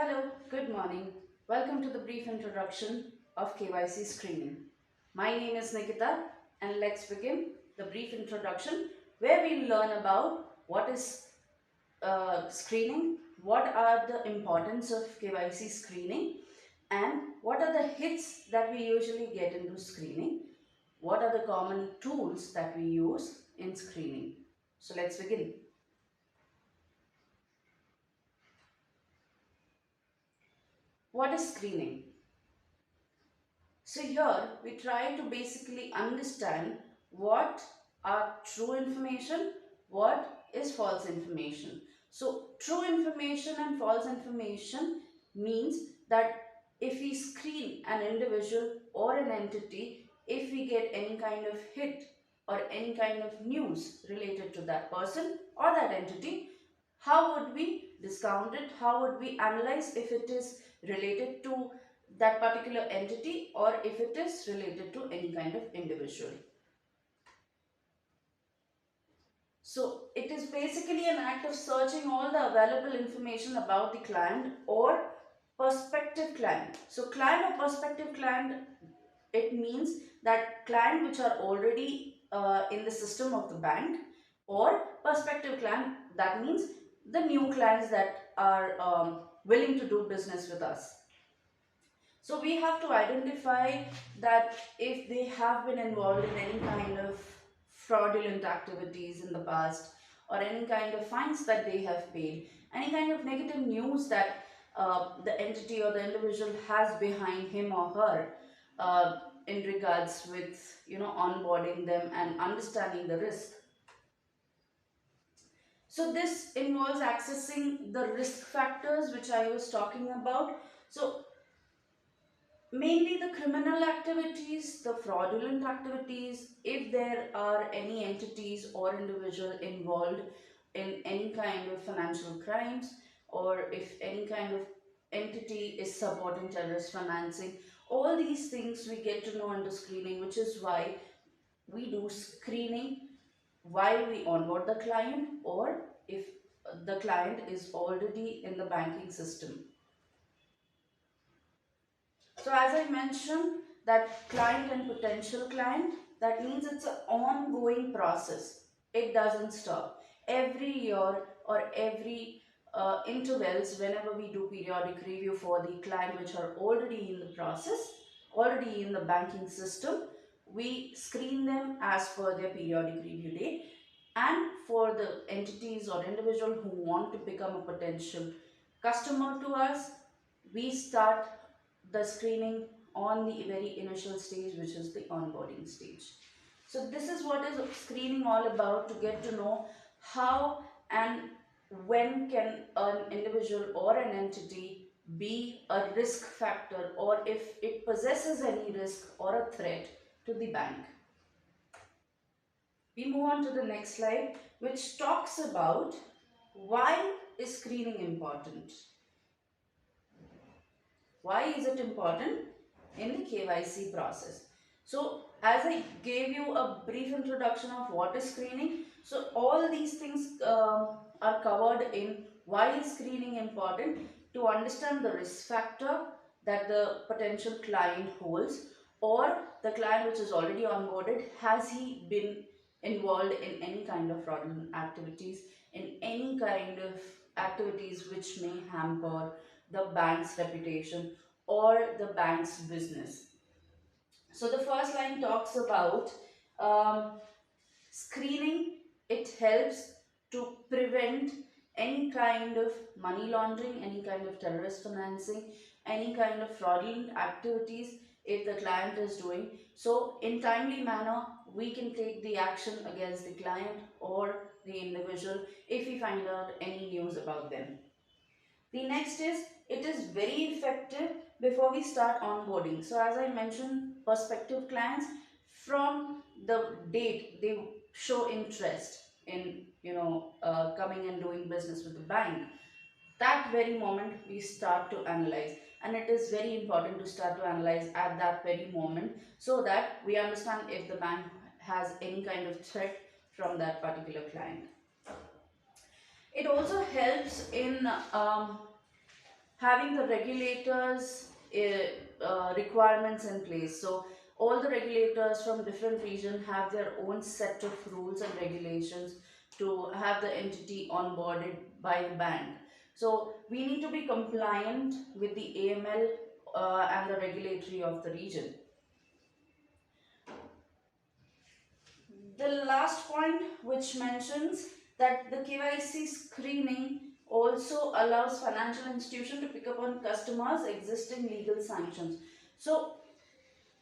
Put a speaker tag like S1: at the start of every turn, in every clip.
S1: Hello, good morning. Welcome to the brief introduction of KYC screening. My name is Nikita and let's begin the brief introduction where we learn about what is screening, what are the importance of KYC screening, and what are the hits that we usually get into screening, what are the common tools that we use in screening. So let's begin. What is screening? So here we try to basically understand what are true information, what is false information. So true information and false information means that if we screen an individual or an entity, if we get any kind of hit or any kind of news related to that person or that entity, how would we discount it? How would we analyze if it is related to that particular entity or if it is related to any kind of individual? So it is basically an act of searching all the available information about the client or prospective client. So client or prospective client, it means that client which are already in the system of the bank, or prospective client, that means the new clients that are willing to do business with us. So we have to identify that if they have been involved in any kind of fraudulent activities in the past, or any kind of fines that they have paid, any kind of negative news that the entity or the individual has behind him or her in regards with onboarding them and understanding the risk. So this involves accessing the risk factors which I was talking about. So mainly the criminal activities, the fraudulent activities, if there are any entities or individual involved in any kind of financial crimes, or if any kind of entity is supporting terrorist financing, all these things we get to know under screening, which is why we do screening while we onboard the client or if the client is already in the banking system. So as I mentioned, that client and potential client, that means it's an ongoing process. It doesn't stop. Every year or every intervals, whenever we do periodic review for the client which are already in the process, already in the banking system, we screen them as per their periodic review date. And for the entities or individual who want to become a potential customer to us, we start the screening on the very initial stage, which is the onboarding stage. So this is what is screening all about, to get to know how and when can an individual or an entity be a risk factor, or if it possesses any risk or a threat to the bank. We move on to the next slide, which talks about why is screening important. Why is it important in the KYC process? So as I gave you a brief introduction of what is screening, so all these things are covered in why is screening important: to understand the risk factor that the potential client holds, or the client which is already onboarded, has he been involved in any kind of fraudulent activities, in any kind of activities which may hamper the bank's reputation or the bank's business. So the first line talks about screening. It helps to prevent any kind of money laundering, any kind of terrorist financing, any kind of fraudulent activities if the client is doing. So in timely manner, we can take the action against the client or the individual if we find out any news about them. The next is, it is very effective before we start onboarding. So as I mentioned, prospective clients, from the date they show interest in coming and doing business with the bank, that very moment we start to analyze, and it is very important to start to analyze at that very moment, so that we understand if the bank has any kind of threat from that particular client. It also helps in having the regulators requirements in place. So all the regulators from different regions have their own set of rules and regulations to have the entity onboarded by the bank. So we need to be compliant with the AML and the regulatory of the region. The last point, which mentions that the KYC screening also allows financial institution to pick up on customers' existing legal sanctions. So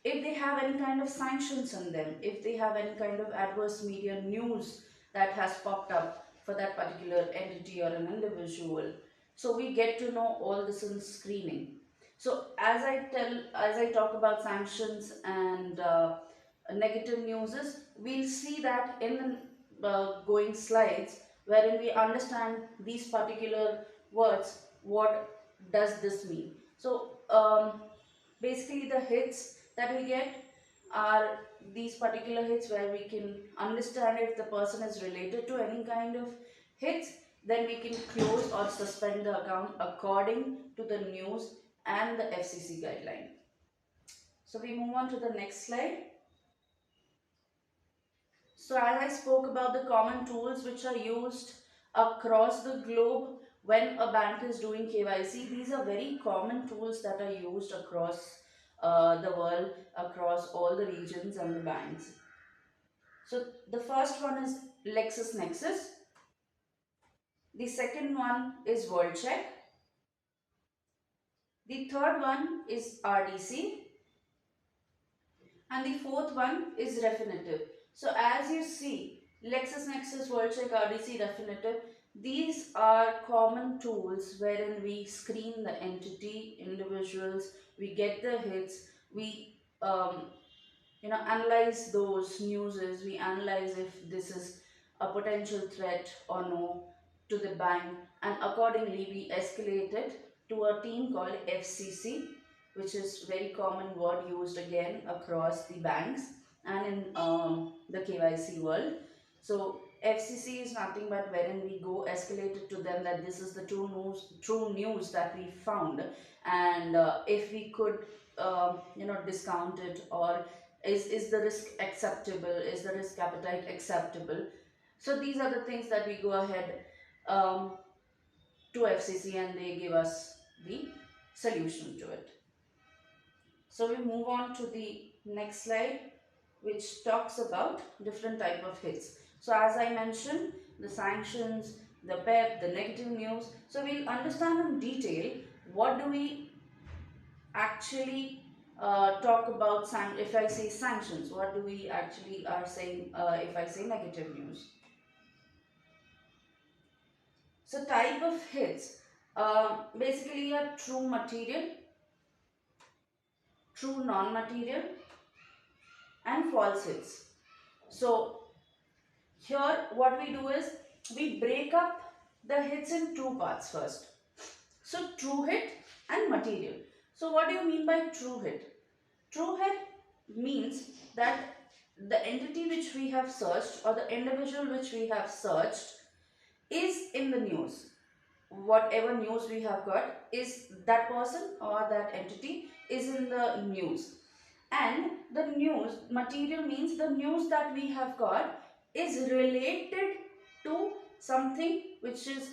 S1: if they have any kind of sanctions on them, if they have any kind of adverse media news that has popped up for that particular entity or an individual, so we get to know all this in screening. So as I talk about sanctions and negative news, is we'll see that in the going slides, wherein we understand these particular words, what does this mean. So basically the hits that we get are these particular hits where we can understand if the person is related to any kind of hits, then we can close or suspend the account according to the news and the FCC guideline. So we move on to the next slide. So as I spoke about the common tools which are used across the globe when a bank is doing KYC, these are very common tools that are used across the world, across all the regions and the banks. So the first one is LexisNexis. The second one is WorldCheck. The third one is RDC. And the fourth one is Refinitiv. So as you see, LexisNexis, WorldCheck, RDC, Refinitiv, these are common tools wherein we screen the entity, individuals, we get the hits, we analyze those newses, we analyze if this is a potential threat or no to the bank, and accordingly we escalate it to a team called FCC, which is very common word used again across the banks and in the KYC world. So FCC is nothing but wherein we go escalate it to them that this is the true news that we found, and if we could discount it, or is the risk acceptable, is the risk appetite acceptable. So these are the things that we go ahead um, to FCC and they give us the solution to it. So we move on to the next slide, which talks about different type of hits. So as I mentioned, the sanctions, the PEP, the negative news. So we'll understand in detail what do we actually talk about. If I say sanctions, what do we actually are saying if I say negative news. So type of hits, basically a true material, true non-material, and false hits. So here what we do is we break up the hits in two parts first. So true hit and material. So what do you mean by true hit? True hit means that the entity which we have searched or the individual which we have searched is in the news. Whatever news we have got, is that person or that entity is in the news. And the news material means the news that we have got is related to something which is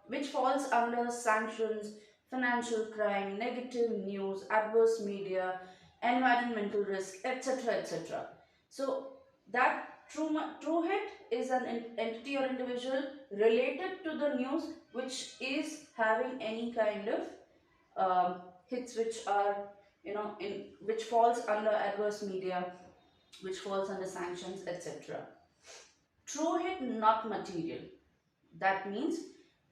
S1: which falls under sanctions, financial crime, negative news, adverse media, environmental risk, etc., etc. So that true hit is an entity or individual related to the news which is having any kind of hits which are in which falls under adverse media, which falls under sanctions, etc. True hit, not material. That means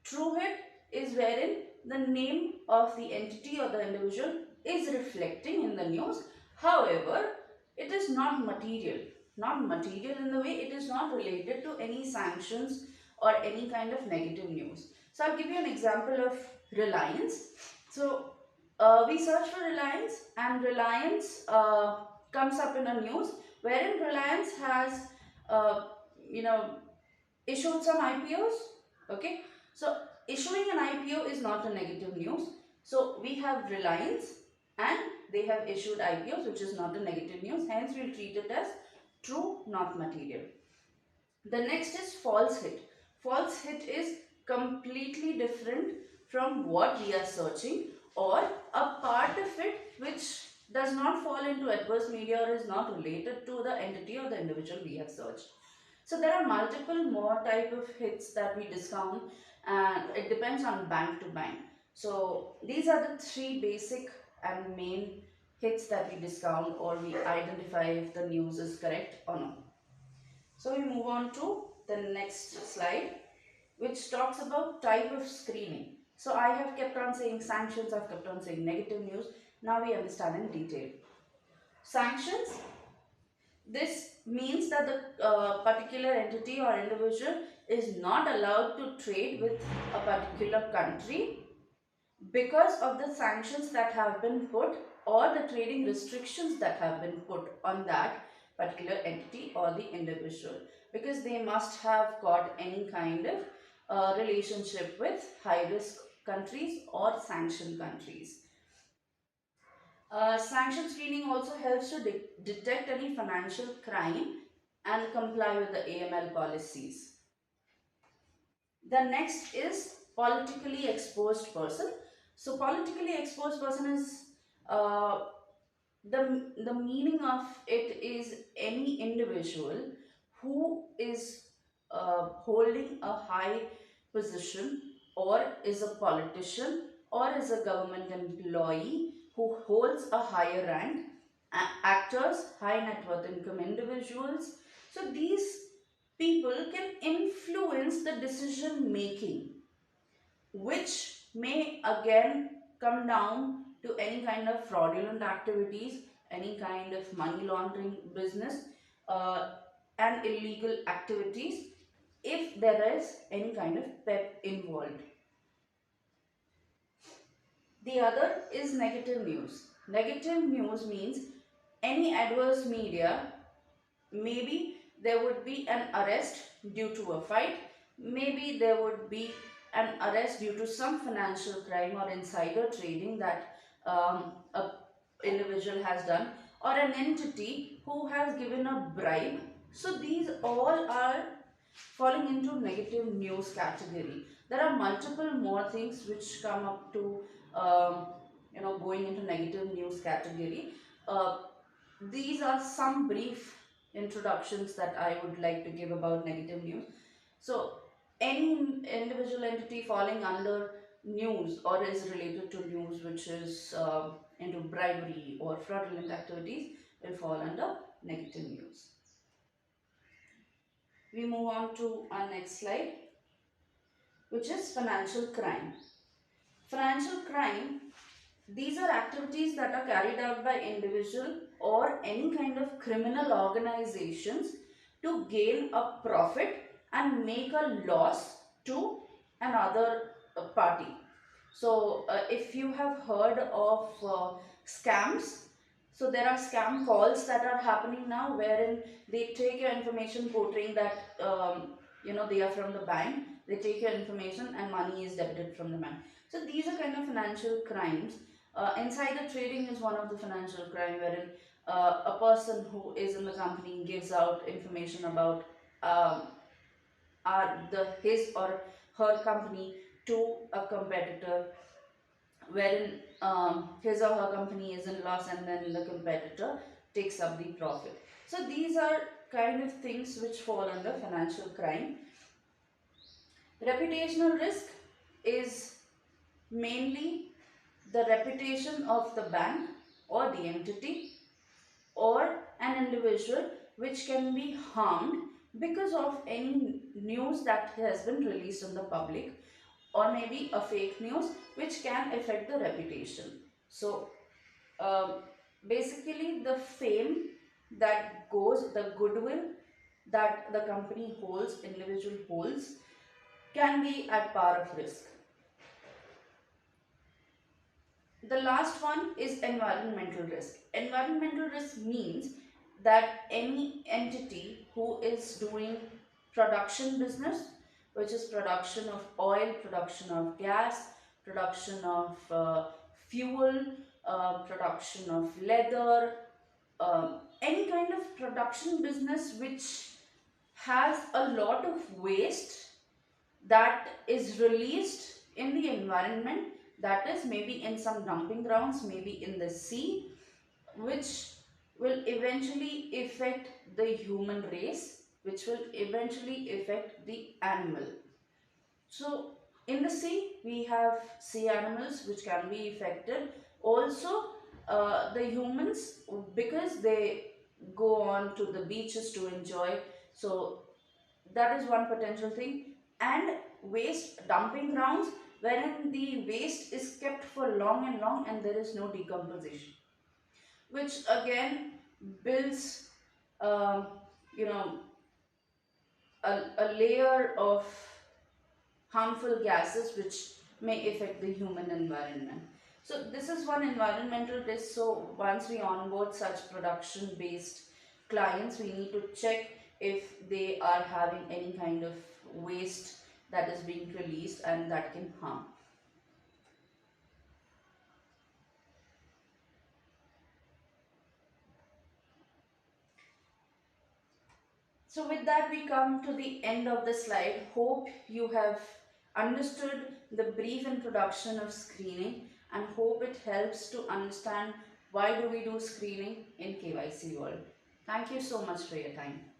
S1: true hit is wherein the name of the entity or the individual is reflecting in the news. However, it is not material. Not material in the way it is not related to any sanctions or any kind of negative news. So I'll give you an example of Reliance. So we search for Reliance, and Reliance comes up in a news wherein Reliance has uh, you know issued some IPOs. Okay, so issuing an IPO is not a negative news. So we have Reliance and they have issued IPOs, which is not a negative news. Hence, we'll treat it as true, not material. The next is false hit. False hit is completely different from what we are searching, or a part of it which does not fall into adverse media or is not related to the entity or the individual we have searched. So there are multiple more type of hits that we discount, and it depends on bank to bank. So these are the three basic and main hits that we discount, or we identify if the news is correct or not. So we move on to the next slide, which talks about type of screening. So I have kept on saying sanctions, I've kept on saying negative news. Now we understand in detail. Sanctions, this means that the particular entity or individual is not allowed to trade with a particular country because of the sanctions that have been put, or the trading restrictions that have been put on that particular entity or the individual, because they must have got any kind of relationship with high risk countries or sanctioned countries. Sanction screening also helps to detect any financial crime and comply with the AML policies. The next is politically exposed person. So politically exposed person is uh, the meaning of it is any individual who is holding a high position, or is a politician, or is a government employee who holds a higher rank, actors, high net worth income individuals. So these people can influence the decision making, which may again come down to any kind of fraudulent activities, any kind of money laundering business, uh, and illegal activities, if there is any kind of PEP involved. The other is negative news. Negative news means any adverse media. Maybe there would be an arrest due to a fight, maybe there would be an arrest due to some financial crime or insider trading that a individual has done, or an entity who has given a bribe. So these all are falling into negative news category. There are multiple more things which come up to um, going into negative news category. uh, these are some brief introductions that I would like to give about negative news. So, any individual entity falling under news or is related to news which is into bribery or fraudulent activities will fall under negative news. We move on to our next slide, which is financial crime. Financial crime, these are activities that are carried out by individual or any kind of criminal organizations to gain a profit and make a loss to another party. So if you have heard of scams, so there are scam calls that are happening now wherein they take your information portraying that they are from the bank. They take your information and money is debited from the bank. So these are kind of financial crimes. Insider trading is one of the financial crime wherein a person who is in the company gives out information about um, his or her company to a competitor, wherein his or her company is in loss and then the competitor takes up the profit. So these are kind of things which fall under financial crime. Reputational risk is mainly the reputation of the bank or the entity or an individual which can be harmed because of any news that has been released in the public, or maybe a fake news which can affect the reputation. So um, basically the fame that goes, the goodwill that the company holds, individual holds, can be at par of risk. The last one is environmental risk. Environmental risk means that any entity who is doing production business which is production of oil, production of gas, production of fuel, production of leather, any kind of production business which has a lot of waste that is released in the environment, that is maybe in some dumping grounds, maybe in the sea, which will eventually affect the human race, which will eventually affect the animal. So in the sea, we have sea animals which can be affected. Also, the humans, because they go on to the beaches to enjoy. So that is one potential thing. And waste dumping grounds, wherein the waste is kept for long and long and there is no decomposition, which again builds, um, you know, a layer of harmful gases which may affect the human environment. So this is one environmental risk. So once we onboard such production based clients, we need to check if they are having any kind of waste that is being released and that can harm. So with that, we come to the end of the slide. Hope you have understood the brief introduction of screening and hope it helps to understand why do we do screening in KYC world. Thank you so much for your time.